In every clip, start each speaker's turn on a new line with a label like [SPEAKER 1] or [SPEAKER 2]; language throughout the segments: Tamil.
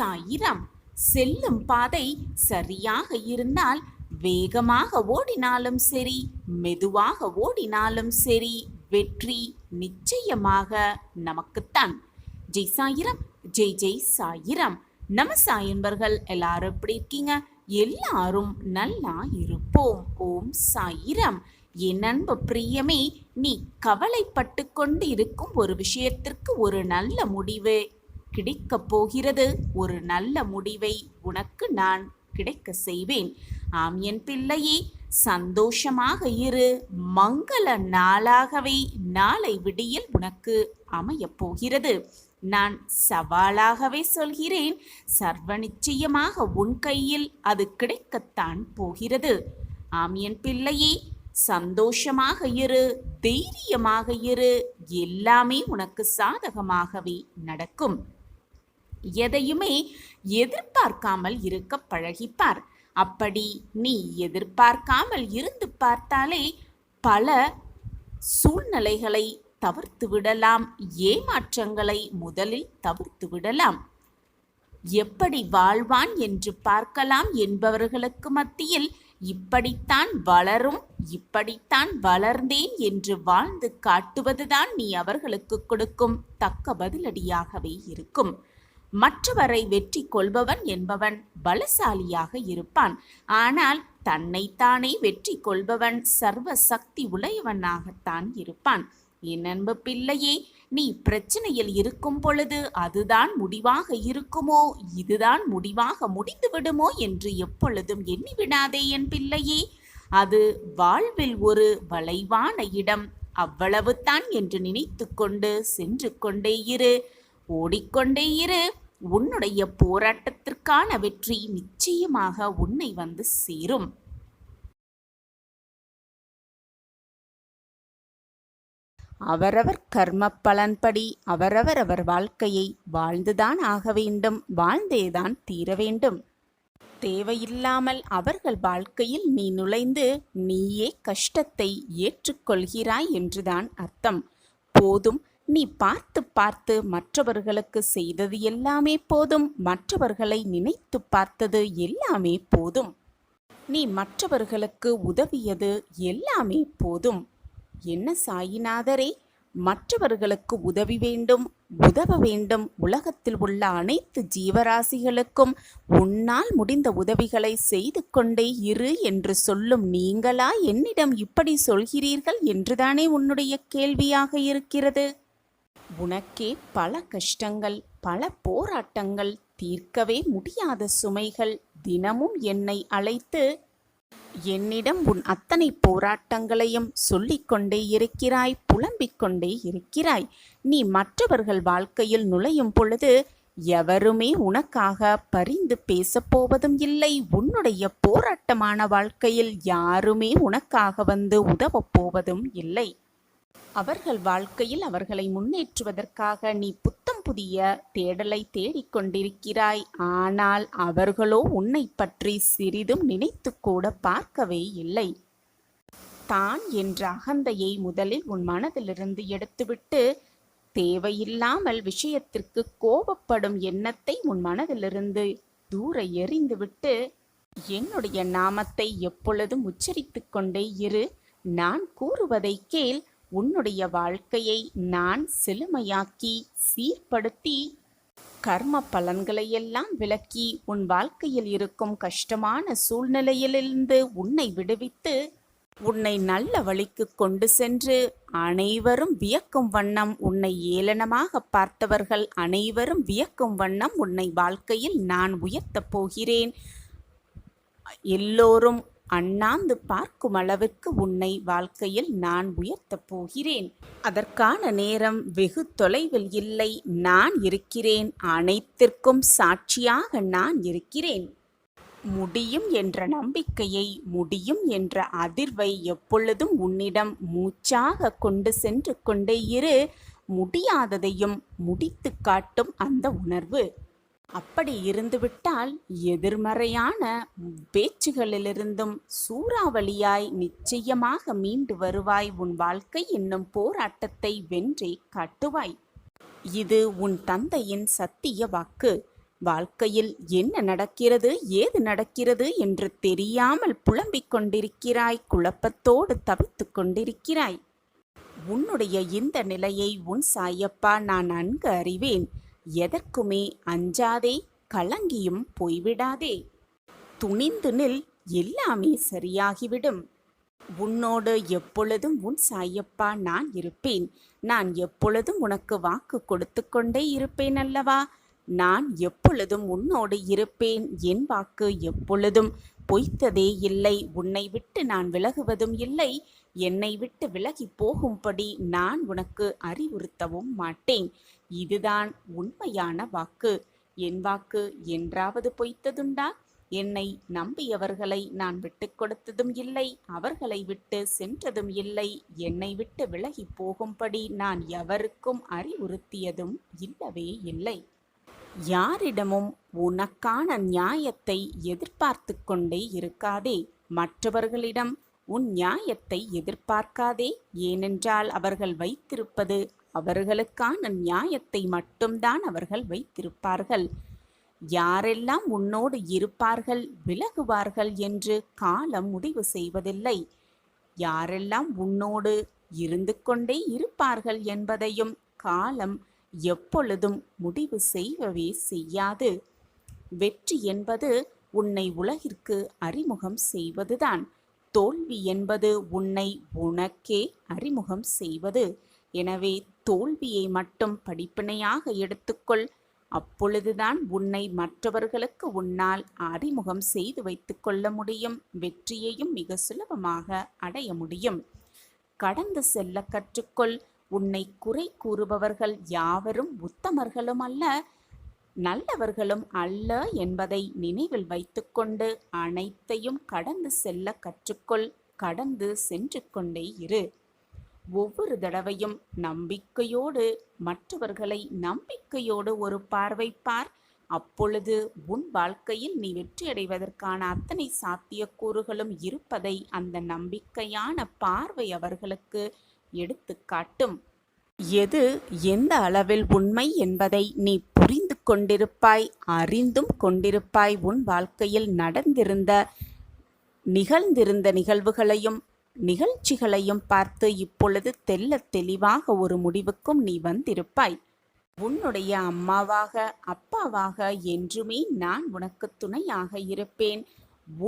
[SPEAKER 1] சாயிரம். செல்லும் பாதை சரியாக இருந்தால் வேகமாக ஓடினாலும் சரி, மெதுவாக ஓடினாலும் சரி, வெற்றி நிச்சயமாக நமக்குத்தான். ஜெய் சாயிரம், ஜெய் ஜெய் சாயிரம். நம்ம சாயன்பர்கள் எல்லாரும் எப்படி இருக்கீங்க? எல்லாரும் நல்லா இருப்போம். ஓம் சாயிரம். என் அன்பு பிரியமே, நீ கவலைப்பட்டு கொண்டு இருக்கும் ஒரு விஷயத்திற்கு ஒரு நல்ல முடிவு கிடைக்கப் போகிறது. ஒரு நல்ல முடிவை உனக்கு நான் கிடைக்க செய்வேன். ஆம் என் பிள்ளையே, சந்தோஷமாக இரு. மங்கள நாளாகவே நாளை விடியல் உனக்கு அமையப் போகிறது. நான் சவாலாகவே சொல்கிறேன், சர்வ நிச்சயமாக உன் கையில் அது கிடைக்கத்தான் போகிறது. ஆம் என் பிள்ளையே, சந்தோஷமாக இரு, தைரியமாக இரு. எல்லாமே உனக்கு சாதகமாகவே நடக்கும். எதையுமே எதிர்பார்க்காமல் இருக்க பழகிப்பார். அப்படி நீ எதிர்பார்க்காமல் இருந்து பார்த்தாலே பல சூழ்நிலைகளை தவிர்த்து விடலாம். ஏமாற்றங்களை முதலில் தவிர்த்து விடலாம். எப்படி வாழ்வான் என்று பார்க்கலாம் என்பவர்களுக்கு மத்தியில் இப்படித்தான் வளரும், இப்படித்தான் வளர்ந்தேன் என்று வாழ்ந்து காட்டுவதுதான் நீ அவர்களுக்கு கொடுக்கும் தக்க பதிலடியாகவே இருக்கும். மற்றவரை வெற்றி கொள்பவன் என்பவன் பலசாலியாக இருப்பான். ஆனால் தன்னைத்தானே வெற்றி கொள்பவன் சர்வ சக்தி உடையவனாகத்தான் இருப்பான். என் அன்பு பிள்ளையே, நீ பிரச்சனையில் இருக்கும் பொழுது அதுதான் முடிவாக இருக்குமோ, இதுதான் முடிவாக முடிந்து விடுமோ என்று எப்பொழுதும் எண்ணிவிடாதே என் பிள்ளையே. அது வாழ்வில் ஒரு வளைவான இடம், அவ்வளவுதான் என்று நினைத்து கொண்டு சென்று கொண்டே இரு, ஓடிக்கொண்டே இரு. உன்னுடைய போராட்டத்திற்கான வெற்றி நிச்சயமாக உன்னை வந்து சேரும். அவரவர் கர்ம பலன்படி அவரவர் வாழ்க்கையை வாழ்ந்துதான் ஆக வேண்டும், வாழ்ந்தேதான் தீர வேண்டும். தேவையில்லாமல் அவர்கள் வாழ்க்கையில் நீ நுழைந்து நீயே கஷ்டத்தை ஏற்றுக்கொள்கிறாய் என்றுதான் அர்த்தம். போதும், நீ பார்த்து பார்த்து மற்றவர்களுக்கு செய்தது எல்லாமே போதும். மற்றவர்களை நினைத்து பார்த்தது எல்லாமே போதும். நீ மற்றவர்களுக்கு உதவியது எல்லாமே போதும். என்ன சாயிநாதரே, மற்றவர்களுக்கு உதவி வேண்டும், உதவ வேண்டும். உலகத்தில் உள்ள அனைத்து ஜீவராசிகளுக்கும் உன்னால் முடிந்த உதவிகளை செய்து கொண்டே இரு என்று சொல்லும் நீங்களா என்னிடம் இப்படி சொல்கிறீர்கள் என்றுதானே உன்னுடைய கேள்வியாக இருக்கிறது. உனக்கே பல கஷ்டங்கள், பல போராட்டங்கள், தீர்க்கவே முடியாத சுமைகள். தினமும் என்னை அழைத்து என்னிடம் உன் அத்தனை போராட்டங்களையும் சொல்லிக்கொண்டே இருக்கிறாய், புலம்பிக் கொண்டே இருக்கிறாய். நீ மற்றவர்கள் வாழ்க்கையில் நுழையும் பொழுது எவருமே உனக்காக பரிந்து பேசப்போவதும் இல்லை. உன்னுடைய போராட்டமான வாழ்க்கையில் யாருமே உனக்காக வந்து உதவப் போவதும் இல்லை. அவர்கள் வாழ்க்கையில் அவர்களை முன்னேற்றுவதற்காக நீ புத்தம் புதிய தேடலை தேடிக்கொண்டிருக்கிறாய். ஆனால் அவர்களோ உன்னை பற்றி சிறிதும் நினைத்து கூட பார்க்கவே இல்லை. தான் என்ற அகந்தையை முதலில் உன் மனதிலிருந்து எடுத்துவிட்டு தேவையில்லாமல் விஷயத்திற்கு கோபப்படும் எண்ணத்தை உன் மனதிலிருந்து தூர எறிந்துவிட்டு என்னுடைய நாமத்தை எப்பொழுதும் உச்சரித்து கொண்டே இரு. நான் கூறுவதை கேள். உன்னுடைய வாழ்க்கையை நான் செழுமையாக்கி சீர்படுத்தி கர்ம பலன்களையெல்லாம் விலக்கி உன் வாழ்க்கையில் இருக்கும் கஷ்டமான சூழ்நிலையிலிருந்து உன்னை விடுவித்து உன்னை நல்ல வழிக்கு கொண்டு சென்று அனைவரும் வியக்கும் வண்ணம், உன்னை ஏளனமாக பார்த்தவர்கள் அனைவரும் வியக்கும் வண்ணம் உன்னை வாழ்க்கையில் நான் உயர்த்தப் போகிறேன். எல்லோரும் அண்ணாந்து பார்க்கும் அளவிற்கு உன்னை வாழ்க்கையில் நான் உயர்த்தப் போகிறேன். அதற்கான நேரம் வெகு தொலைவில் இல்லை. நான் இருக்கிறேன். அனைத்திற்கும் சாட்சியாக நான் இருக்கிறேன். முடியும் என்ற நம்பிக்கையை, முடியும் என்ற அதிர்வை எப்பொழுதும் உன்னிடம் மூச்சாக கொண்டு சென்று கொண்டே இரு. முடியாததையும் முடித்து காட்டும் அந்த உணர்வு. அப்படி இருந்துவிட்டால் எதிர்மறையான பேச்சுகளிலிருந்தும் சூறாவளியாய் நிச்சயமாக மீண்டு வருவாய். உன் வாழ்க்கை என்னும் போராட்டத்தை வென்றே காட்டுவாய். இது உன் தந்தையின் சத்திய வாக்கு. வாழ்க்கையில் என்ன நடக்கிறது, ஏது நடக்கிறது என்று தெரியாமல் புலம்பிக் கொண்டிருக்கிறாய், குழப்பத்தோடு தவித்துக் கொண்டிருக்கிறாய். உன்னுடைய இந்த நிலையை உன் சாயப்பா நான் நன்கு அறிவேன். எதற்குமே அஞ்சாதே, கலங்கியும் போய்விடாதே. துணிந்து நில், எல்லாமே சரியாகிவிடும். உன்னோடு எப்பொழுதும் உன் சாயப்பா நான் இருப்பேன். நான் எப்பொழுதும் உனக்கு வாக்கு கொடுத்து கொண்டே இருப்பேன் அல்லவா? நான் எப்பொழுதும் உன்னோடு இருப்பேன். என் வாக்கு எப்பொழுதும் பொய்த்ததே இல்லை. உன்னை விட்டு நான் விலகுவதும் இல்லை. என்னை விட்டு விலகி போகும்படி நான் உனக்கு அறிவுறுத்தவும் மாட்டேன். இதுதான் உண்மையான வாக்கு. என் வாக்கு என்றாவது பொய்த்ததுண்டா? என்னை நம்பியவர்களை நான் விட்டு கொடுத்ததும் இல்லை, அவர்களை விட்டு சென்றதும் இல்லை. என்னை விட்டு விலகி போகும்படி நான் எவருக்கும் அறிவுறுத்தியதும் இல்லவே இல்லை. யாரிடமும் உனக்கான நியாயத்தை எதிர்பார்த்து கொண்டே இருக்காதே. மற்றவர்களிடம் உன் நியாயத்தை எதிர்பார்க்காதே. ஏனென்றால் அவர்கள் வைத்திருப்பது அவர்களுக்கான நியாயத்தை மட்டும்தான் அவர்கள் வைத்திருப்பார்கள். யாரெல்லாம் உன்னோடு இருப்பார்கள், விலகுவார்கள் என்று காலம் முடிவு செய்வதில்லை. யாரெல்லாம் உன்னோடு இருந்து கொண்டே இருப்பார்கள் என்பதையும் காலம் எப்பொழுதும் முடிவு செய்யவே செய்யாது. வெற்றி என்பது உன்னை உலகிற்கு அறிமுகம் செய்வதுதான். தோல்வி என்பது உன்னை உனக்கே அறிமுகம் செய்வது. எனவே தோல்வியை மட்டும் படிப்பினையாக எடுத்துக்கொள். அப்பொழுதுதான் உன்னை மற்றவர்களுக்கு உன்னால் அறிமுகம் செய்து வைத்து கொள்ள முடியும். வெற்றியையும் மிக சுலபமாக அடைய முடியும். கடந்து செல்ல கற்றுக்கொள். உன்னை குறை கூறுபவர்கள் யாவரும் உத்தமர்களும் அல்ல, நல்லவர்களும் அல்ல என்பதை நினைவில் வைத்துக்கொண்டு அனைத்தையும் கடந்து செல்ல கற்றுக்கொள். கடந்து சென்று கொண்டே இரு. ஒவ்வொரு தடவையும் நம்பிக்கையோடு மற்றவர்களை நம்பிக்கையோடு ஒரு பார்வை பார். அப்பொழுது உன் வாழ்க்கையில் நீ வெற்றியடைவதற்கான அத்தனை சாத்தியக்கூறுகளும் இருப்பதை அந்த நம்பிக்கையான பார்வை அவர்களுக்கு எடுத்து காட்டும். எது எந்த அளவில் உண்மை என்பதை நீ புரிந்து கொண்டிருப்பாய், அறிந்தும் கொண்டிருப்பாய். உன் வாழ்க்கையில் நிகழ்ந்திருந்த நிகழ்வுகளையும் நிகழ்ச்சிகளையும் பார்த்து இப்பொழுது தெள்ளத் தெளிவாக ஒரு முடிவுக்கும் நீ வந்திருப்பாய். உன்னுடைய அம்மாவாக அப்பாவாக என்றுமே நான் உனக்கு துணையாக இருப்பேன்.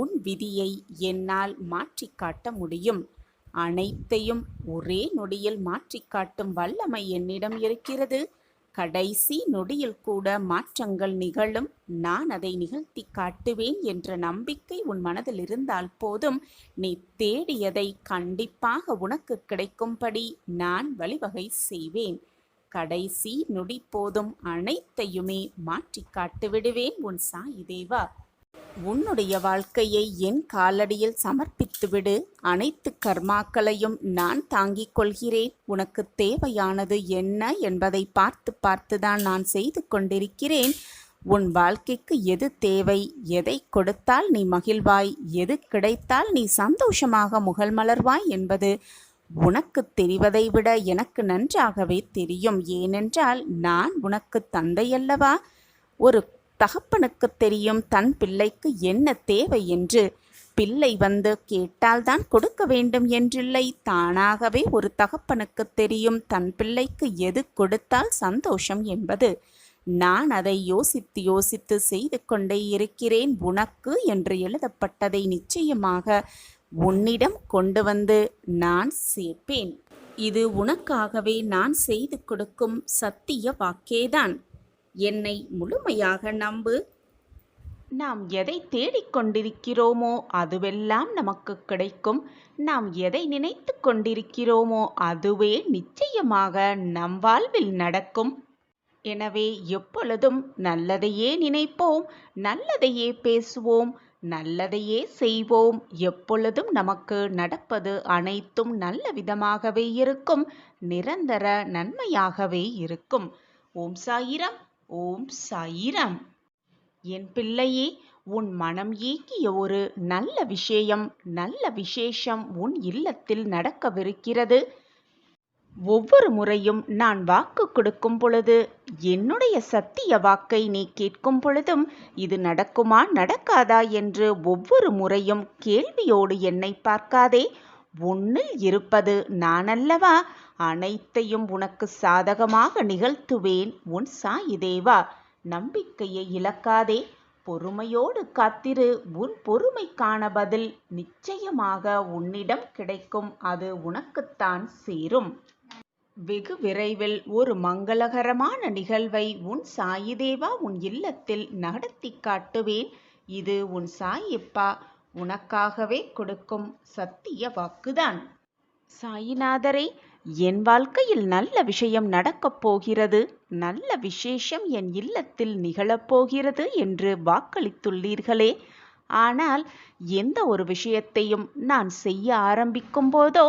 [SPEAKER 1] உன் விதியை என்னால் மாற்றி காட்ட முடியும். அனைத்தையும் ஒரே நொடியில் மாற்றி காட்டும் வல்லமை என்னிடம் இருக்கிறது. கடைசி நொடியில் கூட மாற்றங்கள் நிகழும். நான் அதை நிகழ்த்தி காட்டுவேன் என்ற நம்பிக்கை உன் மனதில் இருந்தால் போதும். நீ தேடியதை கண்டிப்பாக உனக்கு கிடைக்கும்படி நான் வழிவகை செய்வேன். கடைசி நொடி போதும் அனைத்தையுமே மாற்றி காட்டுவிடுவேன் உன் சாயி தேவா. உன்னுடைய வாழ்க்கையை என் காலடியில் சமர்ப்பித்துவிடு. அனைத்து கர்மாக்களையும் நான் தாங்கிக் கொள்கிறேன். உனக்கு தேவையானது என்ன என்பதை பார்த்து பார்த்துதான் நான் செய்து கொண்டிருக்கிறேன். உன் வாழ்க்கைக்கு எது தேவை, எதை கொடுத்தால் நீ மகிழ்வாய், எது கிடைத்தால் நீ சந்தோஷமாக முகல்மலர்வாய் என்பது உனக்கு தெரிவதை விட எனக்கு நன்றாகவே தெரியும். ஏனென்றால் நான் உனக்கு தந்தையல்லவா. ஒரு தகப்பனுக்கு தெரியும் தன் பிள்ளைக்கு என்ன தேவை என்று. பிள்ளை வந்து கேட்டால்தான் கொடுக்க வேண்டும் என்றில்லை. தானாகவே ஒரு தகப்பனுக்கு தெரியும் தன் பிள்ளைக்கு எது கொடுத்தால் சந்தோஷம் என்பது. நான் அதை யோசித்து யோசித்து செய்து கொண்டே இருக்கிறேன். உனக்கு என்று எழுதப்பட்டதை நிச்சயமாக உன்னிடம் கொண்டு வந்து நான் சேர்ப்பேன். இது உனக்காகவே நான் செய்து கொடுக்கும் சத்திய வாக்கேதான். என்னை முழுமையாக நம்பு. நாம் எதை தேடிக்கொண்டிருக்கிறோமோ அதுவெல்லாம் நமக்கு கிடைக்கும். நாம் எதை நினைத்து கொண்டிருக்கிறோமோ அதுவே நிச்சயமாக நம் வாழ்வில் நடக்கும். எனவே எப்பொழுதும் நல்லதையே நினைப்போம், நல்லதையே பேசுவோம், நல்லதையே செய்வோம். எப்பொழுதும் நமக்கு நடப்பது அனைத்தும் நல்ல விதமாகவே இருக்கும், நிரந்தர நன்மையாகவே இருக்கும். ஓம் சாயிராம், ஓம் சாயிராம். என் பிள்ளையே, உன் மனம் ஏங்கிய ஒரு நல்ல விஷயம், நல்ல விசேஷம் உன் இல்லத்தில் நடக்கவிருக்கிறது. ஒவ்வொரு முறையும் நான் வாக்கு கொடுக்கும் பொழுது, என்னுடைய சத்திய வாக்கை நீ கேட்கும் பொழுதும், இது நடக்குமா நடக்காதா என்று ஒவ்வொரு முறையும் கேள்வியோடு என்னை பார்க்காதே. உன்னில் இருப்பது நானல்லவா? அனைத்தையும் உனக்கு சாதகமாக நிகழ்த்துவேன் உன் சாயி தேவா. நம்பிக்கையை இழக்காதே. பொறுமையோடு காத்திரு. உன் பொறுமைக்கான பதில் நிச்சயமாக உன்னிடம் கிடைக்கும். அது உனக்குத்தான் சேரும். வெகு விரைவில் ஒரு மங்களகரமான நிகழ்வை உன் சாயி தேவா உன் இல்லத்தில் நடத்தி காட்டுவேன். இது உன் சாயப்பா உனக்காகவே கொடுக்கும் சத்திய வாக்குதான். சாயிநாதரே, என் வாழ்க்கையில் நல்ல விஷயம் நடக்கப் போகிறது, நல்ல விசேஷம் என் இல்லத்தில் நிகழப்போகிறது என்று வாக்களித்துள்ளீர்களே. ஆனால் எந்த ஒரு விஷயத்தையும் நான் செய்ய ஆரம்பிக்கும் போதோ,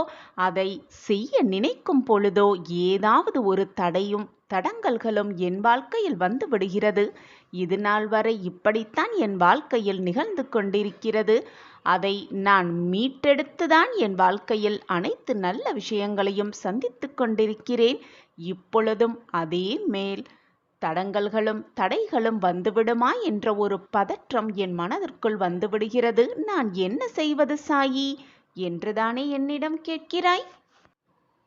[SPEAKER 1] அதை செய்ய நினைக்கும் பொழுதோ ஏதாவது ஒரு தடையும் தடங்கல்களும் என் வாழ்க்கையில் வந்து விடுகிறது. இது நாள் வரை இப்படித்தான் என் வாழ்க்கையில் நிகழ்ந்து கொண்டிருக்கிறது. அதை நான் மீட்டெடுத்துதான் என் வாழ்க்கையில் அனைத்து நல்ல விஷயங்களையும் சந்தித்து கொண்டிருக்கிறேன். இப்பொழுதும் அதே மேல் தடங்கல்களும் தடைகளும் வந்துவிடுமா என்ற ஒரு பதற்றம் என் மனதிற்குள் வந்துவிடுகிறது. நான் என்ன செய்வது சாயி என்றுதானே என்னிடம் கேட்கிறாய்?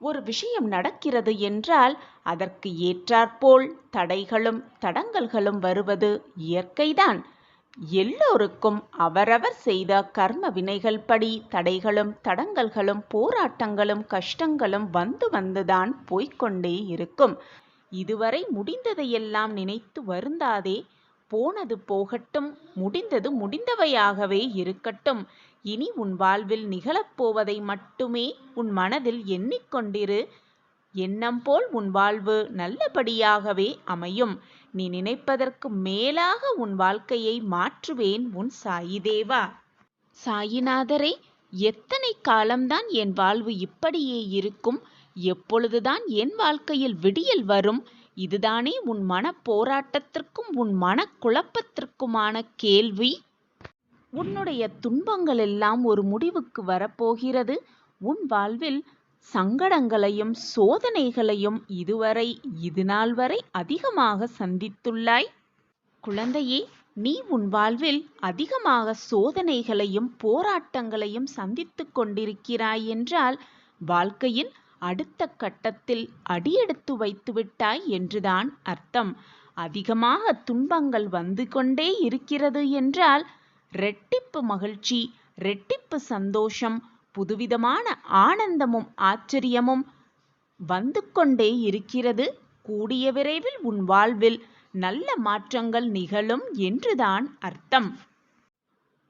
[SPEAKER 1] ஒரு விஷயம் நடக்கிறது என்றால் அதற்கு ஏற்றாற்போல் தடைகளும் தடங்கல்களும் வருவது இயற்கைதான். எல்லோருக்கும் அவரவர் செய்த கர்ம வினைகள் படி தடைகளும் தடங்கல்களும் போராட்டங்களும் கஷ்டங்களும் வந்துதான் போய்கொண்டே இருக்கும். இதுவரை முடிந்ததையெல்லாம் நினைத்து வருந்தாதே. போனது போகட்டும், முடிந்தது முடிந்தவையாகவே இருக்கட்டும். இனி உன் வாழ்வில் நிகழப்போவதை மட்டுமே உன் மனதில் எண்ணிக்கொண்டிரு. எண்ணம் போல் உன் வாழ்வு நல்லபடியாகவே அமையும். நீ நினைப்பதற்கு மேலாக உன் வாழ்க்கையை மாற்றுவேன் உன் சாயி தேவா. சாயிநாதரே, எத்தனை காலம்தான் என் வாழ்வு இப்படியே இருக்கும்? எப்பொழுதுதான் என் வாழ்க்கையில் விடியல் வரும்? இதுதானே உன் மன போராட்டத்திற்கும் உன் மன குழப்பத்திற்குமான கேள்வி. உன்னுடைய துன்பங்கள் எல்லாம் ஒரு முடிவுக்கு வரப்போகிறது. உன் வாழ்வில் சங்கடங்களையும் சோதனைகளையும் இது நாள் வரை அதிகமாக சந்தித்துள்ளாய். குழந்தையே, நீ உன் வாழ்வில் அதிகமாக சோதனைகளையும் போராட்டங்களையும் சந்தித்து கொண்டிருக்கிறாய் என்றால் வாழ்க்கையின் அடுத்த கட்டத்தில் அடியெடுத்து வைத்து விட்டாய் என்றுதான் அர்த்தம். அதிகமாக துன்பங்கள் வந்து கொண்டே இருக்கிறது என்றால் ரெட்டிப்பு மகிழ்ச்சி, ரெட்டிப்பு சந்தோஷம், புதுவிதமான ஆனந்தமும் ஆச்சரியமும் வந்து கொண்டே இருக்கிறது. கூடிய விரைவில் உன் வாழ்வில் நல்ல மாற்றங்கள் நிகழும் என்றுதான் அர்த்தம்.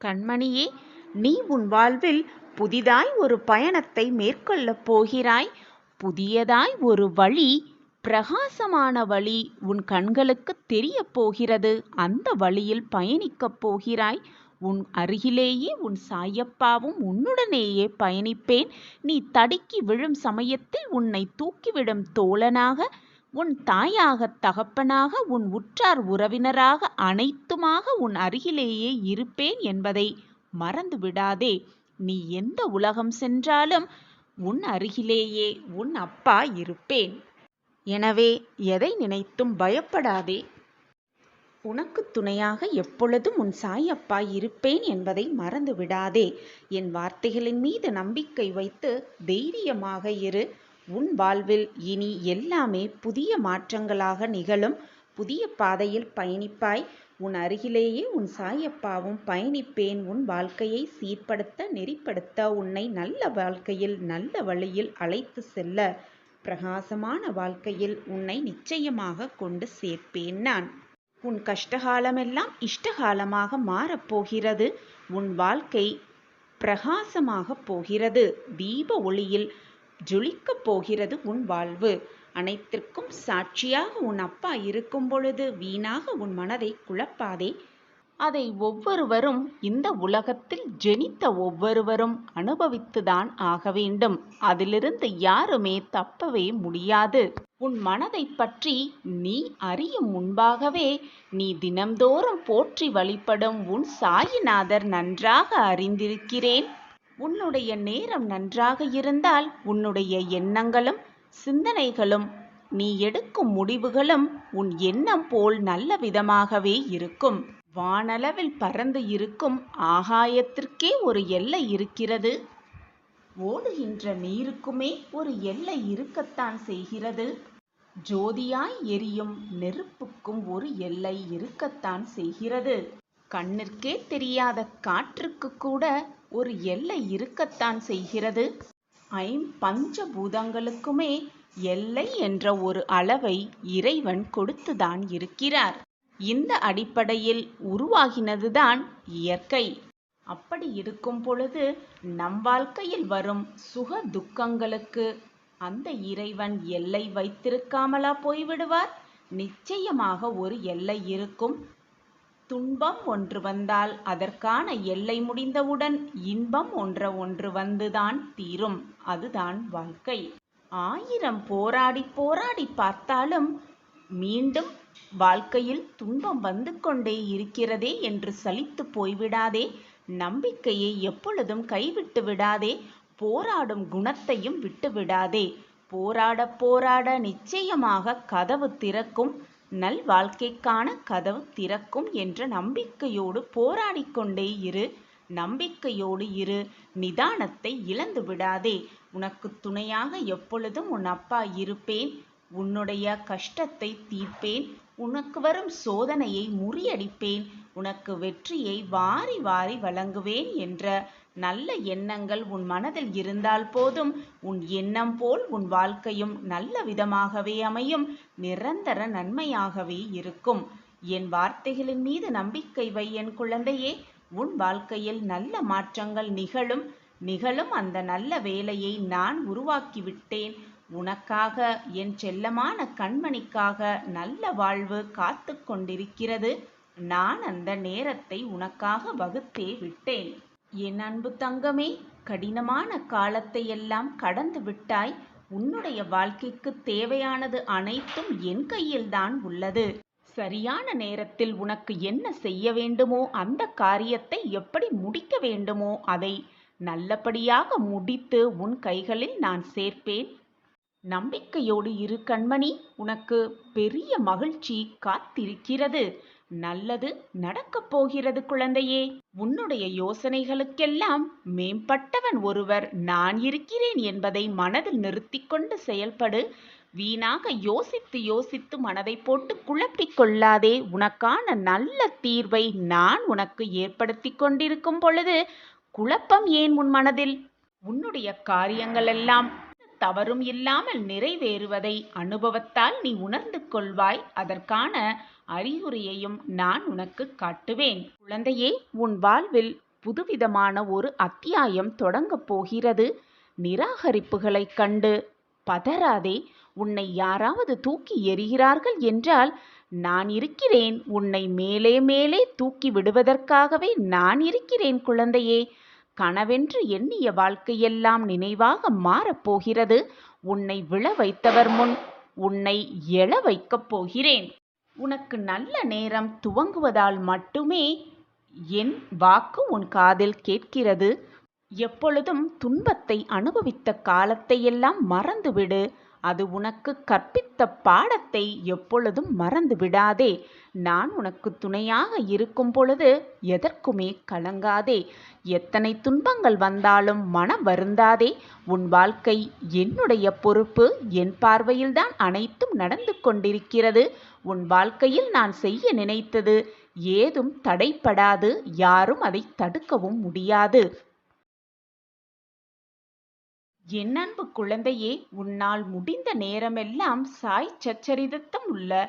[SPEAKER 1] கண்மணியே, நீ உன் வாழ்வில் புதிதாய் ஒரு பயணத்தை மேற்கொள்ளப் போகிறாய். புதியதாய் ஒரு வழி, பிரகாசமான வழி உன் கண்களுக்கு தெரிய போகிறது. அந்த வழியில் பயணிக்கப் போகிறாய். உன் அருகிலேயே உன் சாயப்பாவும் உன்னுடனேயே பயணிப்பேன். நீ தடுக்கி விழும் சமயத்தில் உன்னை தூக்கிவிடும் தோழனாக, உன் தாயாக தகப்பனாக, உன் உற்றார் உறவினராக, அனைத்துமாக உன் அருகிலேயே இருப்பேன் என்பதை மறந்து விடாதே. நீ எந்த உலகம் சென்றாலும் உன் அருகிலேயே உன் அப்பா இருப்பேன். எனவே எதை நினைத்தும் பயப்படாதே. உனக்கு துணையாக எப்பொழுதும் உன் சாயப்பா இருப்பேன் என்பதை மறந்து விடாதே. என் வார்த்தைகளின் மீது நம்பிக்கை வைத்து தைரியமாக இரு. உன் வாழ்வில் இனி எல்லாமே புதிய மாற்றங்களாக நிகழும். புதிய பாதையில் பயணிப்பாய். உன் அருகிலேயே உன் சாயப்பாவும் பயணிப்பேன். உன் வாழ்க்கையை சீர்படுத்த, நெறிப்படுத்த, உன்னை நல்ல வாழ்க்கையில் நல்ல வழியில் அழைத்து செல்ல, பிரகாசமான வாழ்க்கையில் உன்னை நிச்சயமாக கொண்டு சேர்ப்பேன் நான். உன் கஷ்டகாலமெல்லாம் இஷ்டகாலமாக மாறப்போகிறது. உன் வாழ்க்கை பிரகாசமாக போகிறது. தீப ஒளியில் ஜொலிக்கப் போகிறது உன் வாழ்வு. அனைத்திற்கும் சாட்சியாக உன் அப்பா இருக்கும் பொழுது வீணாக உன் மனதை குழப்பாதே. அதை ஒவ்வொருவரும், இந்த உலகத்தில் ஜெனித்த ஒவ்வொருவரும் அனுபவித்துதான் ஆக வேண்டும். அதிலிருந்து யாருமே தப்பவே முடியாது. உன் மனதை பற்றி நீ அறியும் முன்பாகவே நீ தினம்தோறும் போற்றி வழிபடும் உன் சாயிநாதர் நன்றாக அறிந்திருக்கிறேன். உன்னுடைய நேரம் நன்றாக இருந்தால் உன்னுடைய எண்ணங்களும் சிந்தனைகளும் நீ எடுக்கும் முடிவுகளும் உன் எண்ணம் போல் நல்ல விதமாகவே இருக்கும். வானளவில் பறந்து இருக்கும் ஆகாயத்திற்கே ஒரு எல்லை இருக்கிறது. ஓடுகின்ற நீருக்குமே ஒரு எல்லை இருக்கத்தான் செய்கிறது. ஜோதியாய் எரியும் நெருப்புக்கும் ஒரு எல்லை இருக்கத்தான் செய்கிறது. கண்ணிற்கே தெரியாத காற்றுக்கு கூட ஒரு எல்லை இருக்கத்தான் செய்கிறது. ஐம்பஞ்ச பூதங்களுக்குமே எல்லை என்ற ஒரு அளவை இறைவன் கொடுத்துதான் இருக்கிறார். இந்த அடிப்படையில் உருவாகினதுதான் இயற்கை. அப்படி இருக்கும் பொழுது நம் வாழ்க்கையில் வரும் சுக துக்கங்களுக்கு அந்த இறைவன் எல்லை வைத்திருக்காமலா போய்விடுவார்? நிச்சயமாக ஒரு எல்லை இருக்கும். துன்பம் ஒன்று வந்தால் அதற்கான எல்லை முடிந்தவுடன் இன்பம் ஒன்று வந்துதான் தீரும். அதுதான் வாழ்க்கை. 1000 போராடி போராடி பார்த்தாலும் மீண்டும் வாழ்க்கையில் துன்பம் வந்து கொண்டே இருக்கிறதே என்று சலித்து போய்விடாதே. நம்பிக்கையை எப்பொழுதும் கைவிட்டு விடாதே. போராடும் குணத்தையும் விட்டு விடாதே. போராட போராட நிச்சயமாக கதவு திறக்கும். நல் வாழ்க்கைக்கான கதவு திறக்கும் என்ற நம்பிக்கையோடு போராடிக்கொண்டே இரு. நம்பிக்கையோடு இரு. நிதானத்தை இழந்து விடாதே. உனக்கு துணையாக எப்பொழுதும் உன் அப்பா இருப்பேன். உன்னுடைய கஷ்டத்தை தீர்ப்பேன். உனக்கு வரும் சோதனையை முறியடிப்பேன். உனக்கு வெற்றியை வாரி வாரி வழங்குவேன் என்ற நல்ல எண்ணங்கள் உன் மனதில் இருந்தால் போதும். உன் எண்ணம் போல் உன் வாழ்க்கையும் நல்ல விதமாகவே அமையும். நிரந்தர நன்மையாகவே இருக்கும். என் வார்த்தைகளின் மீது நம்பிக்கை வை என் குழந்தையே. உன் வாழ்க்கையில் நல்ல மாற்றங்கள் நிகழும். அந்த நல்ல வேலையை நான் உருவாக்கிவிட்டேன். உனக்காக, என் செல்லமான கண்மணிக்காக நல்ல வாழ்வு காத்து கொண்டிருக்கிறது. நான் அந்த நேரத்தை உனக்காக வகுத்தே விட்டேன். என் அன்பு தங்கமே, கடினமான காலத்தை எல்லாம் கடந்து விட்டாய். உன்னுடைய வாழ்க்கைக்கு தேவையானது அனைத்தும் என் கையில்தான் உள்ளது. சரியான நேரத்தில் உனக்கு என்ன செய்ய வேண்டுமோ, அந்த காரியத்தை எப்படி முடிக்க வேண்டுமோ அதை நல்லபடியாக முடித்து உன் கைகளில் நான் சேர்ப்பேன். நம்பிக்கையோடு இரு கண்மணி. உனக்கு பெரிய மகிழ்ச்சி காத்திருக்கிறது. நல்லது நடக்கப் போகிறது குழந்தையே. உன்னுடைய யோசனைகளுக்கெல்லாம் மேம்பட்டவன் ஒருவர் நான் இருக்கிறேன் என்பதை மனதில் நிறுத்தி கொண்டு செயல்படு. வீணாக யோசித்து யோசித்து மனதை போட்டு குழப்பிக் கொள்ளாதே. உனக்கான நல்ல தீர்வை நான் உனக்கு ஏற்படுத்தி கொண்டிருக்கும் பொழுது குழப்பம் ஏன் உன் மனதில்? உன்னுடைய காரியங்கள் எல்லாம் தவறும் இல்லாமல் நிறைவேறுவதை அனுபவத்தால் நீ உணர்ந்து கொள்வாய். அதற்கான அறிகுறியையும் நான் உனக்கு காட்டுவேன். குழந்தையே, உன் வாழ்வில் புதுவிதமான ஒரு அத்தியாயம் தொடங்கப் போகிறது. நிராகரிப்புகளை கண்டு பதறாதே. உன்னை யாராவது தூக்கி எறிகிறார்கள் என்றால் நான் இருக்கிறேன். உன்னை மேலே மேலே தூக்கி விடுவதற்காகவே நான் இருக்கிறேன் குழந்தையே. கனவென்று எண்ணிய வாழ்க்கையெல்லாம் நினைவாக மாறப்போகிறது. உன்னை விழ வைத்தவர் முன் உன்னை எழ வைக்கப் போகிறேன். உனக்கு நல்ல நேரம் துவங்குவதால் மட்டுமே என் வாக்கு உன் காதில் கேட்கிறது. எப்பொழுதும் துன்பத்தை அனுபவித்த காலத்தையெல்லாம் மறந்துவிடு. அது உனக்கு கற்பித்த பாடத்தை எப்பொழுதும் மறந்து விடாதே. நான் உனக்கு துணையாக இருக்கும் பொழுது எதற்குமே கலங்காதே. எத்தனை துன்பங்கள் வந்தாலும் மனம் வருந்தாதே. உன் வாழ்க்கை என்னுடைய பொறுப்பு. என் பார்வையில்தான் அனைத்தும் நடந்து கொண்டிருக்கிறது. உன் வாழ்க்கையில் நான் செய்ய நினைத்தது ஏதும் தடைப்படாது. யாரும் அதை தடுக்கவும் முடியாது. என் அன்பு குழந்தையே, உன்னால் முடிந்த நேரமெல்லாம் சாய் சச்சரிதத்தம் உள்ள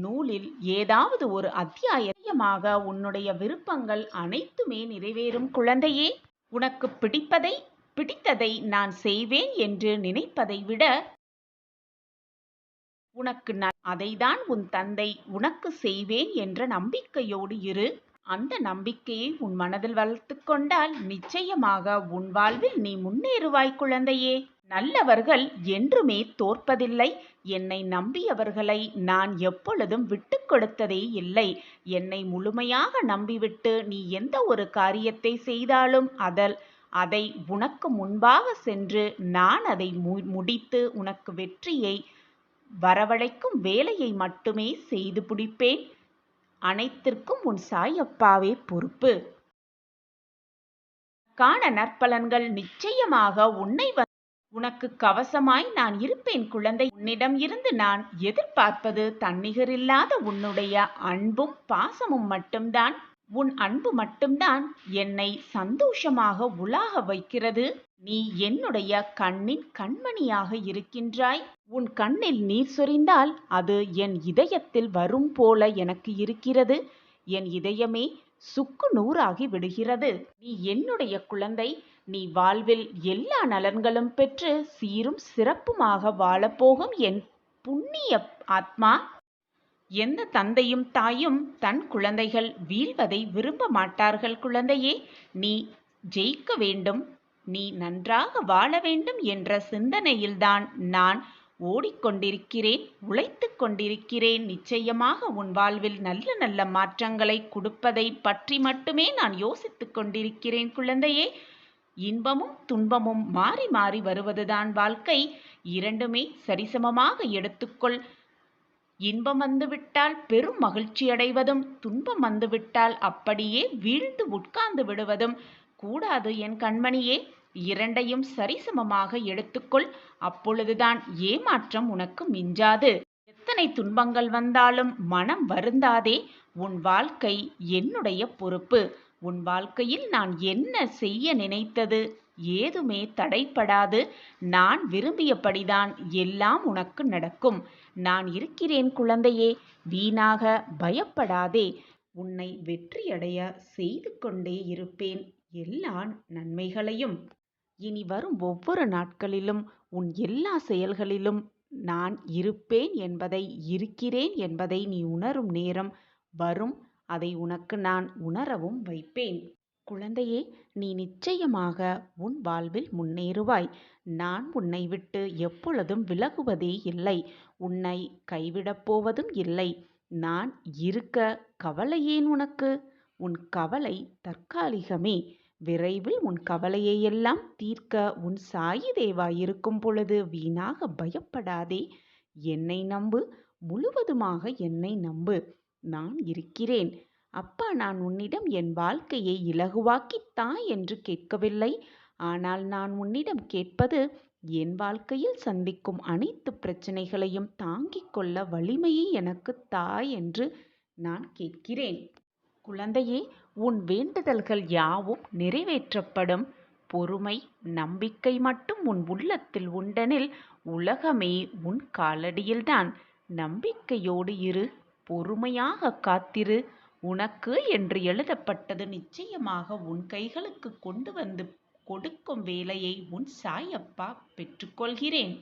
[SPEAKER 1] நூலில் ஏதாவது ஒரு அத்தியாயமாக உன்னுடைய விருப்பங்கள் அனைத்துமே நிறைவேறும் குழந்தையே. உனக்கு பிடித்ததை நான் செய்வேன் என்று நினைப்பதை விட உனக்கு அதைதான் உன் தந்தை உனக்கு செய்வேன் என்ற நம்பிக்கையோடு இரு. அந்த நம்பிக்கையை உன் மனதில் வளர்த்து கொண்டால் நிச்சயமாக உன் வாழ்வில் நீ முன்னேறுவாய் குழந்தையே. நல்லவர்கள் என்றுமே தோற்பதில்லை. என்னை நம்பியவர்களை நான் எப்பொழுதும் விட்டு கொடுத்ததே இல்லை. என்னை முழுமையாக நம்பிவிட்டு நீ எந்த ஒரு காரியத்தை செய்தாலும் அதை உனக்கு முன்பாக சென்று நான் அதை முடித்து உனக்கு வெற்றியை வரவழைக்கும் வேலையை மட்டுமே செய்து முடிப்பேன். அனைத்திற்கும் உன் சாயப்பாவே பொறுப்பு. காண நற்பலன்கள் நிச்சயமாக உனக்கு கவசமாய் நான் இருப்பேன் குழந்தை. உன்னிடம் இருந்து நான் எதிர்பார்ப்பது தன்னிகரில்லாத உன்னுடைய அன்பும் பாசமும் மட்டும்தான். உன் அன்பு மட்டும்தான் என்னை சந்தோஷமாக உலாக வைக்கிறது. நீ என்னுடைய கண்ணின் கண்மணியாக இருக்கின்றாய். உன் கண்ணில் நீர் சொரிந்தால் அது என் இதயத்தில் வரும் போல எனக்கு இருக்கிறது. என் இதயமே சுக்கு நூறாகி விடுகிறது. நீ என்னுடைய குழந்தை. நீ வாழ்வில் எல்லா நலன்களும் பெற்று சீரும் சிறப்புமாக வாழப்போகும் என் புண்ணிய ஆத்மா. எந்த தந்தையும் தாயும் தன் குழந்தைகள் வீழ்வதை விரும்ப மாட்டார்கள் குழந்தையே. நீ ஜெயிக்க வேண்டும், நீ நன்றாக வாழ வேண்டும் என்ற சிந்தனையில்தான் நான் ஓடிக்கொண்டிருக்கிறேன், உழைத்து கொண்டிருக்கிறேன். நிச்சயமாக உன் வாழ்வில் நல்ல நல்ல மாற்றங்களை கொடுப்பதை பற்றி மட்டுமே நான் யோசித்துக் கொண்டிருக்கிறேன் குழந்தையே. இன்பமும் துன்பமும் மாறி மாறி வருவதுதான் வாழ்க்கை. இரண்டுமே சரிசமமாக எடுத்துக்கொள். இன்பம் வந்துவிட்டால் பெரும் மகிழ்ச்சி அடைவதும், துன்பம் வந்துவிட்டால் அப்படியே வீழ்ந்து உட்கார்ந்து விடுவதும் கூடாது என் கண்மணியே. இரண்டையும் சரிசமமாக எடுத்துக்கொள். அப்பொழுதுதான் ஏமாற்றம் உனக்கு மிஞ்சாது. எத்தனை துன்பங்கள் வந்தாலும் மனம் வருந்தாதே. உன் வாழ்க்கை என்னுடைய பொறுப்பு. உன் வாழ்க்கையில் நான் என்ன செய்ய நினைத்தது ஏதுமே தடைப்படாது. நான் விரும்பியபடிதான் எல்லாம் உனக்கு நடக்கும். நான் இருக்கிறேன் குழந்தையே. வீணாக பயப்படாதே. உன்னை வெற்றியடைய செய்து கொண்டே இருப்பேன் எல்லா நன்மைகளையும். இனி வரும் ஒவ்வொரு நாட்களிலும் உன் எல்லா செயல்களிலும் நான் இருப்பேன் என்பதை, இருக்கிறேன் என்பதை நீ உணரும் நேரம் வரும். அதை உனக்கு நான் உணரவும் வைப்பேன். குழந்தையே, நீ நிச்சயமாக உன் வாழ்வில் முன்னேறுவாய். நான் உன்னை விட்டு எப்பொழுதும் விலகுவதே இல்லை. உன்னை கைவிடப் போவதும் இல்லை. நான் இருக்க கவலை ஏன் உனக்கு? உன் கவலை தற்காலிகமே. விரைவில் உன் கவலையையெல்லாம் தீர்க்க உன் சாயி தேவா இருக்கும் பொழுது வீணாக பயப்படாதே. என்னை நம்பு, முழுவதுமாக என்னை நம்பு. நான் இருக்கிறேன். அப்பா, நான் உன்னிடம் என் வாழ்க்கையை இலகுவாக்கித் தா என்று கேட்கவில்லை. ஆனால் நான் உன்னிடம் கேட்பது என் வாழ்க்கையில் சந்திக்கும் அனைத்து பிரச்சனைகளையும் தாங்கிக் கொள்ள வலிமையை எனக்கு தா என்று நான் கேட்கிறேன். குழந்தையே, உன் வேண்டுதல்கள் யாவும் நிறைவேற்றப்படும். பொறுமை, நம்பிக்கை மட்டும் உன் உள்ளத்தில் உண்டெனில் உலகமே உன் காலடியில்தான். நம்பிக்கையோடு இரு, பொறுமையாக காத்திரு. உனக்கு என்று எழுதப்பட்டது நிச்சயமாக உன் கைகளுக்கு கொண்டு வந்து கொடுக்கும் வேலையை உன் சாயப்பா பெற்றுக்கொள்கிறேன்.